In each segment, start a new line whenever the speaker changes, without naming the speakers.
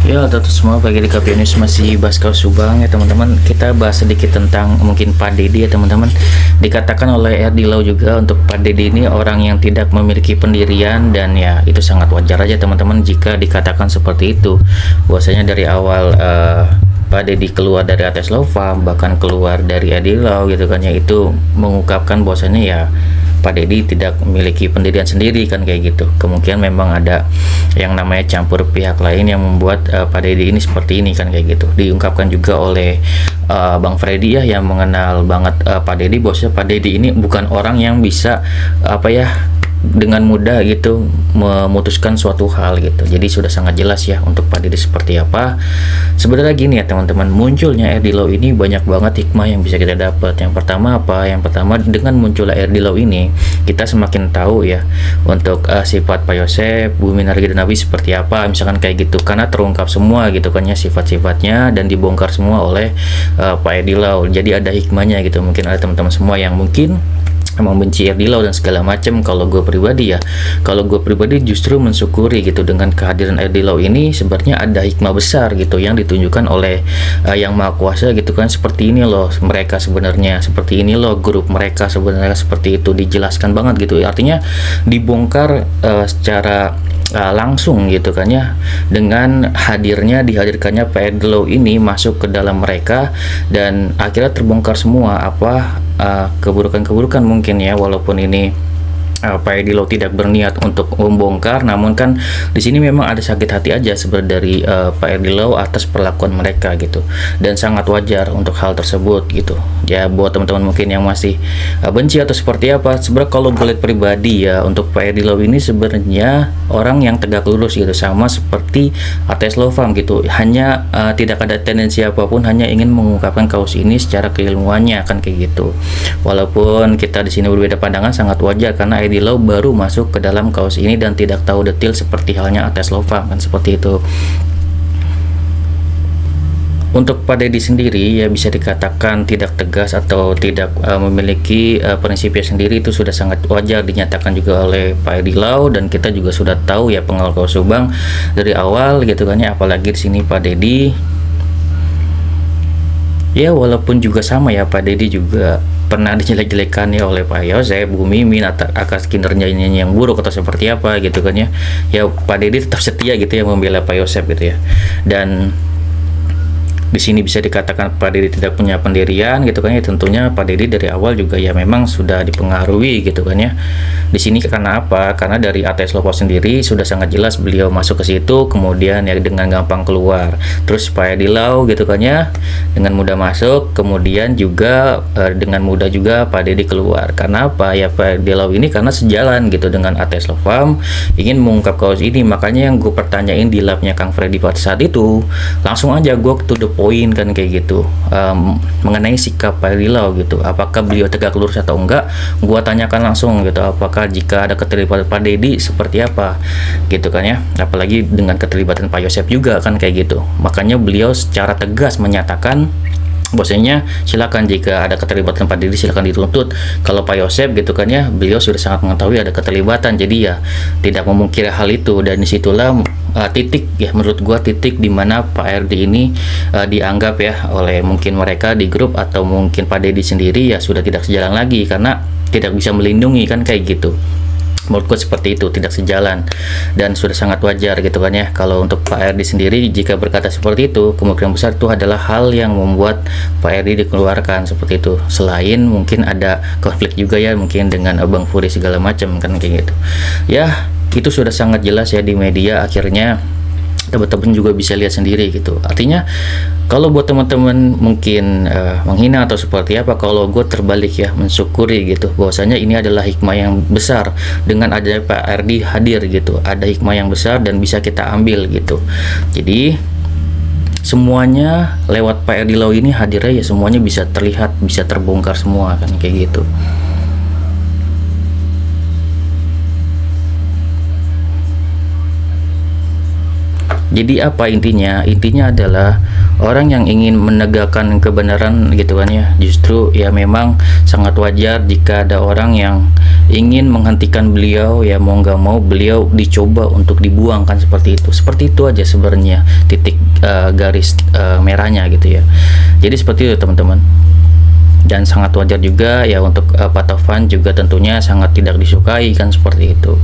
Ya, tentu semua bagi di KPU News masih bahas kaos Subang ya teman-teman. Kita bahas sedikit tentang mungkin Pak Deddy ya teman-teman. Dikatakan oleh Erdi Lau juga untuk Pak Deddy ini orang yang tidak memiliki pendirian, dan ya itu sangat wajar aja teman-teman jika dikatakan seperti itu. Bahwasanya dari awal Pak Deddy keluar dari ATS Law Firm, bahkan keluar dari Erdi Lau gitu kan ya, itu mengungkapkan bahwasanya ya Pak Deddy tidak memiliki pendirian sendiri kan kayak gitu. Kemungkinan memang ada yang namanya campur pihak lain yang membuat Pak Deddy ini seperti ini kan kayak gitu. Diungkapkan juga oleh Bang Freddy ya, yang mengenal banget Pak Deddy, bahwasanya Pak Deddy ini bukan orang yang bisa dengan mudah gitu memutuskan suatu hal gitu. Jadi sudah sangat jelas ya untuk Pak Deddy seperti apa. Sebenarnya gini ya teman-teman, munculnya Erdi Lau ini banyak banget hikmah yang bisa kita dapat. Yang pertama apa? Yang pertama, dengan munculnya Erdi Lau ini kita semakin tahu ya untuk sifat Pak Yosep, Bu Minargi dan Abi seperti apa, misalkan kayak gitu, karena terungkap semua gitu kan ya sifat-sifatnya dan dibongkar semua oleh Pak Erdi Lau. Jadi ada hikmahnya gitu. Mungkin ada teman-teman semua yang mungkin membenci Erdi Lau dan segala macam. Kalau gue pribadi justru mensyukuri gitu dengan kehadiran Erdi Lau ini. Sebenarnya ada hikmah besar gitu yang ditunjukkan oleh yang maha kuasa gitu kan. Seperti ini loh mereka sebenarnya, seperti ini loh grup mereka sebenarnya, seperti itu dijelaskan banget gitu. Artinya dibongkar secara langsung gitu kan ya, dengan dihadirkannya Pak Erdi Lau ini masuk ke dalam mereka, dan akhirnya terbongkar semua apa keburukan-keburukan mungkin ya, walaupun ini Pak Erdi Lau tidak berniat untuk membongkar, namun kan di sini memang ada sakit hati aja sebenarnya dari Pak Erdi Lau atas perlakuan mereka gitu, dan sangat wajar untuk hal tersebut gitu ya. Buat teman-teman mungkin yang masih benci atau seperti apa, sebenarnya kalau gue lihat pribadi ya, untuk Pak Erdi Lau ini sebenarnya orang yang tegak lurus gitu, sama seperti ATS Law Firm gitu, hanya tidak ada tendensi apapun, hanya ingin mengungkapkan kaos ini secara keilmuannya kan kayak gitu. Walaupun kita di sini berbeda pandangan, sangat wajar karena Erdi Lau baru masuk ke dalam kaos ini dan tidak tahu detail seperti halnya ATS Law Firm kan seperti itu. Untuk Pak Deddy sendiri ya bisa dikatakan tidak tegas atau tidak memiliki prinsipnya sendiri, itu sudah sangat wajar dinyatakan juga oleh Pak Erdi Lau, dan kita juga sudah tahu ya pengawal kaos Subang dari awal gitu kan ya. Apalagi di sini Pak Deddy ya, walaupun juga sama ya, Pak Deddy juga pernah dijelek-jelekan ya oleh Pak Yosep, Bu Mimin atas kinerjanya yang buruk atau seperti apa gitu kan ya. Ya Pak Deddy tetap setia gitu ya membela Pak Yosep gitu ya. Dan di sini bisa dikatakan Pak Deddy tidak punya pendirian gitu kan ya. Tentunya Pak Deddy dari awal juga ya memang sudah dipengaruhi gitu kan ya. Di sini karena apa? Karena dari ATS Law Firm sendiri sudah sangat jelas beliau masuk ke situ, kemudian ya dengan gampang keluar. Terus Pak Erdi Lau gitu kan ya dengan mudah masuk, kemudian juga dengan mudah juga Pak Deddy keluar. Karena apa? Ya Pak Erdi Lau ini karena sejalan gitu dengan ATS Law Firm, ingin mengungkap kaos ini. Makanya yang gue pertanyain di labnya Kang Freddy pada saat itu, langsung aja gue to the poin kan kayak gitu, mengenai sikap Pak Erdi Lau gitu, apakah beliau tegak lurus atau enggak. Gua tanyakan langsung gitu, apakah jika ada keterlibatan Pak Deddy seperti apa gitu kan ya, apalagi dengan keterlibatan Pak Yosep juga kan kayak gitu. Makanya beliau secara tegas menyatakan bahwasanya silakan jika ada keterlibatan Pak Deddy silakan dituntut. Kalau Pak Yosep gitu kan ya, beliau sudah sangat mengetahui ada keterlibatan, jadi ya tidak memungkiri hal itu. Dan disitulah titik ya, menurut gua titik dimana Pak Erdi ini dianggap ya oleh mungkin mereka di grup atau mungkin Pak Deddy sendiri ya sudah tidak sejalan lagi, karena tidak bisa melindungi kan kayak gitu. Menurutku seperti itu, tidak sejalan, dan sudah sangat wajar gitu kan ya. Kalau untuk Pak Erdi sendiri jika berkata seperti itu, kemungkinan besar itu adalah hal yang membuat Pak Erdi dikeluarkan seperti itu. Selain mungkin ada konflik juga ya mungkin dengan Abang Furi segala macam kan kayak gitu ya. Itu sudah sangat jelas ya di media, akhirnya teman-teman juga bisa lihat sendiri gitu. Artinya kalau buat teman-teman mungkin menghina atau seperti apa, kalau gue terbalik ya mensyukuri gitu, bahwasanya ini adalah hikmah yang besar dengan adanya Pak Erdi hadir gitu. Ada hikmah yang besar dan bisa kita ambil gitu. Jadi semuanya lewat Pak Erdi Lau ini hadirnya ya, semuanya bisa terlihat, bisa terbongkar semua kan kayak gitu. Jadi apa intinya? Intinya adalah orang yang ingin menegakkan kebenaran gitu kan ya, justru ya memang sangat wajar jika ada orang yang ingin menghentikan beliau, ya mau nggak mau beliau dicoba untuk dibuangkan seperti itu aja sebenarnya titik garis merahnya gitu ya. Jadi seperti itu teman-teman, dan sangat wajar juga ya untuk Pak Taufan juga tentunya sangat tidak disukai kan seperti itu.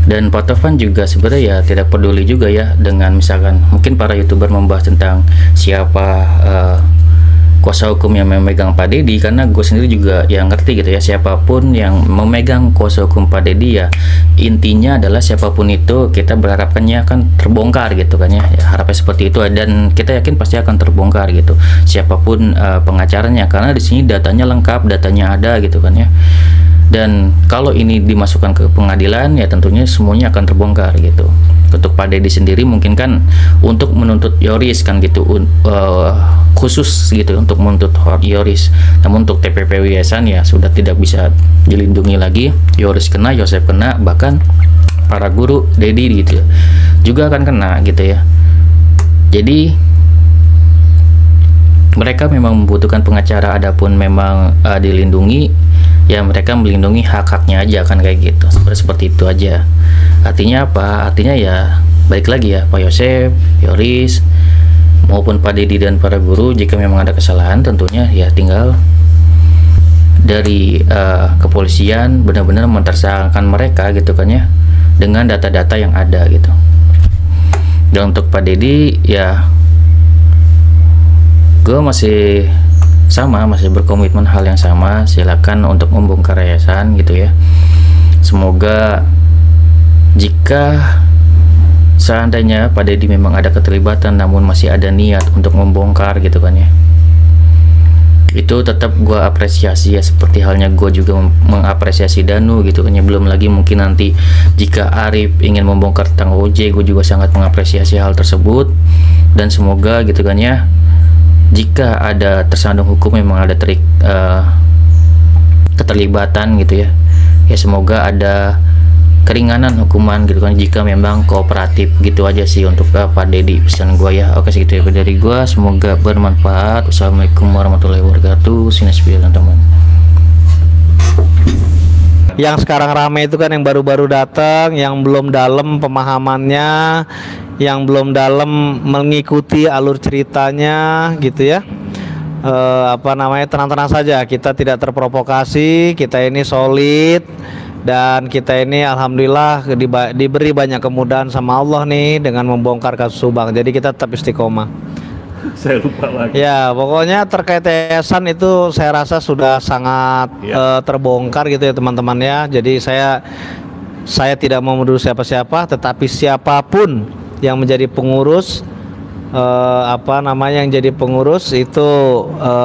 Dan Pak Taufan juga sebenarnya ya tidak peduli juga ya dengan misalkan mungkin para youtuber membahas tentang siapa kuasa hukum yang memegang Pak Deddy, karena gue sendiri juga yang ngerti gitu ya, siapapun yang memegang kuasa hukum Pak Deddy ya intinya adalah siapapun itu kita berharapkannya akan terbongkar gitu kan ya, harapnya seperti itu, dan kita yakin pasti akan terbongkar gitu siapapun pengacaranya, karena di sini datanya lengkap, datanya ada gitu kan ya. Dan kalau ini dimasukkan ke pengadilan ya tentunya semuanya akan terbongkar gitu. Untuk Pak Deddy sendiri mungkin kan untuk menuntut Yoris kan gitu, khusus gitu untuk menuntut Yoris. Namun untuk TPP Yayasan ya sudah tidak bisa dilindungi lagi. Yoris kena, Yosef kena, bahkan para guru Deddy gitu juga akan kena gitu ya. Jadi mereka memang membutuhkan pengacara, adapun memang dilindungi ya mereka melindungi hak-haknya aja kan kayak gitu, seperti itu aja. Artinya apa? Artinya ya balik lagi ya, Pak Yosef, Yoris maupun Pak Deddy dan para guru, jika memang ada kesalahan tentunya ya tinggal dari kepolisian benar-benar mentersangkakan mereka gitu kan ya dengan data-data yang ada gitu. Dan untuk Pak Deddy ya gue masih berkomitmen hal yang sama, silakan untuk membongkar yayasan gitu ya. Semoga jika seandainya Pak Deddy memang ada keterlibatan namun masih ada niat untuk membongkar gitu kan ya, itu tetap gue apresiasi ya, seperti halnya gue juga mengapresiasi Danu gitu kan ya. Belum lagi mungkin nanti jika Arif ingin membongkar tentang OJ, gue juga sangat mengapresiasi hal tersebut. Dan semoga gitu kan ya, jika ada tersandung hukum memang ada keterlibatan gitu ya, ya semoga ada keringanan hukuman gitu kan jika memang kooperatif. Gitu aja sih untuk Pak Deddy pesan gue ya. Oke, segitu ya dari gue, semoga bermanfaat. Wassalamualaikum warahmatullahi wabarakatuh. Sinas teman-teman.
Yang sekarang ramai itu kan yang baru-baru datang, yang belum dalam pemahamannya, yang belum dalam mengikuti alur ceritanya gitu ya. Tenang-tenang saja, kita tidak terprovokasi, kita ini solid, dan kita ini alhamdulillah diberi banyak kemudahan sama Allah nih dengan membongkar kasus Subang. Jadi kita tetap istiqomah.
Saya lupa lagi.
Ya, pokoknya terkait yayasan itu saya rasa sudah sangat terbongkar gitu ya teman-teman ya. Jadi saya tidak mau menuduh siapa-siapa, tetapi siapapun yang menjadi pengurus yang jadi pengurus itu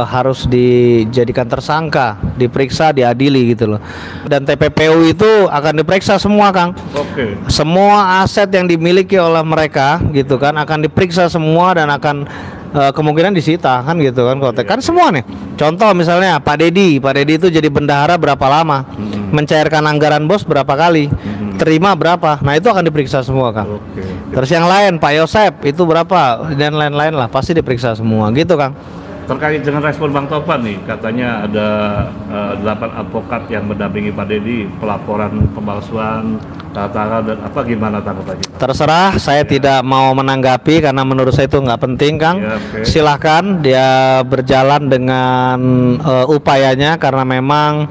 harus dijadikan tersangka, diperiksa, diadili gitu loh. Dan TPPU itu akan diperiksa semua, Kang.
Oke.
Semua aset yang dimiliki oleh mereka gitu kan akan diperiksa semua dan akan kemungkinan disita kan gitu kan. Kan semua nih. Contoh misalnya Pak Deddy itu jadi bendahara berapa lama, mencairkan anggaran bos berapa kali, terima berapa, nah itu akan diperiksa semua Kang. Terus yang lain Pak Yosef itu berapa dan lain-lain lah pasti diperiksa semua gitu Kang.
Terkait dengan respon Bang Taufan nih, katanya ada 8 advokat yang mendampingi Pak Deddy pelaporan pemalsuan tata dan apa, gimana tanggapannya?
Terserah, saya tidak mau menanggapi karena menurut saya itu nggak penting Kang.
Ya, okay.
Silahkan dia berjalan dengan upayanya, karena memang